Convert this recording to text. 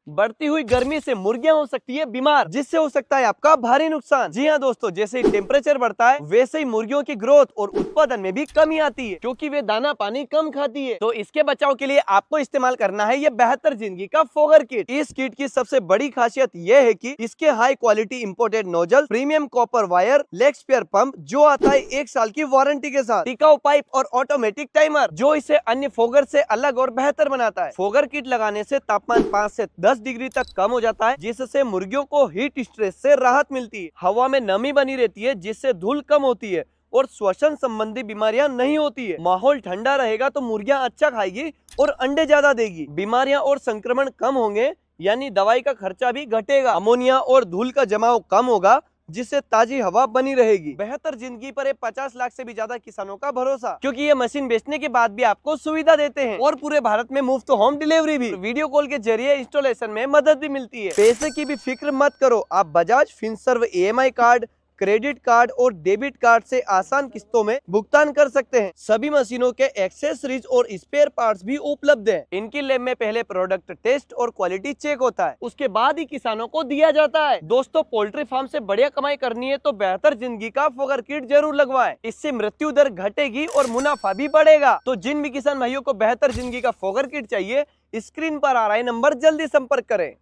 बढ़ती हुई गर्मी से मुर्गियां हो सकती है बीमार, जिससे हो सकता है आपका भारी नुकसान। जी हाँ दोस्तों, जैसे ही टेम्परेचर बढ़ता है वैसे ही मुर्गियों की ग्रोथ और उत्पादन में भी कमी आती है, क्योंकि वे दाना पानी कम खाती है। तो इसके बचाव के लिए आपको इस्तेमाल करना है ये बेहतर जिंदगी का फोगर किट। इस किट की सबसे बड़ी खासियत यह है कि इसके high quality imported nozzle, premium copper wire, leg spare pump जो आता है 1 साल की वारंटी के साथ, टिकाऊ पाइप और ऑटोमेटिक टाइमर जो इसे अन्य फोगर से अलग और बेहतर बनाता है। फोगर किट लगाने से तापमान 5 से 10 डिग्री तक कम हो जाता है, जिससे मुर्गियों को हीट स्ट्रेस से राहत मिलती है। हवा में नमी बनी रहती है, जिससे धूल कम होती है और श्वसन संबंधी बीमारियां नहीं होती है। माहौल ठंडा रहेगा तो मुर्गियां अच्छा खाएगी और अंडे ज्यादा देगी। बीमारियां और संक्रमण कम होंगे, यानी दवाई का खर्चा भी घटेगा। अमोनिया और धूल का जमाव कम होगा, जिससे ताजी हवा बनी रहेगी। बेहतर जिंदगी पर 50 लाख से भी ज्यादा किसानों का भरोसा, क्योंकि ये मशीन बेचने के बाद भी आपको सुविधा देते हैं और पूरे भारत में मुफ्त होम डिलीवरी भी। वीडियो कॉल के जरिए इंस्टॉलेशन में मदद भी मिलती है। पैसे की भी फिक्र मत करो, आप Bajaj Finserv EMI card, credit card और डेबिट कार्ड से आसान किस्तों में भुगतान कर सकते हैं। सभी मशीनों के एक्सेसरीज और स्पेयर पार्ट्स भी उपलब्ध हैं। इनकी लैब में पहले प्रोडक्ट टेस्ट और क्वालिटी चेक होता है, उसके बाद ही किसानों को दिया जाता है। दोस्तों, पोल्ट्री फार्म से बढ़िया कमाई करनी है तो बेहतर जिंदगी का फोगर किट जरूर लगवाएं। इससे मृत्यु दर घटेगी और मुनाफा भी बढ़ेगा। तो जिन भी किसान भाइयों को बेहतर जिंदगी का फोगर किट चाहिए, स्क्रीन पर आ रहा है नंबर जल्दी संपर्क करें।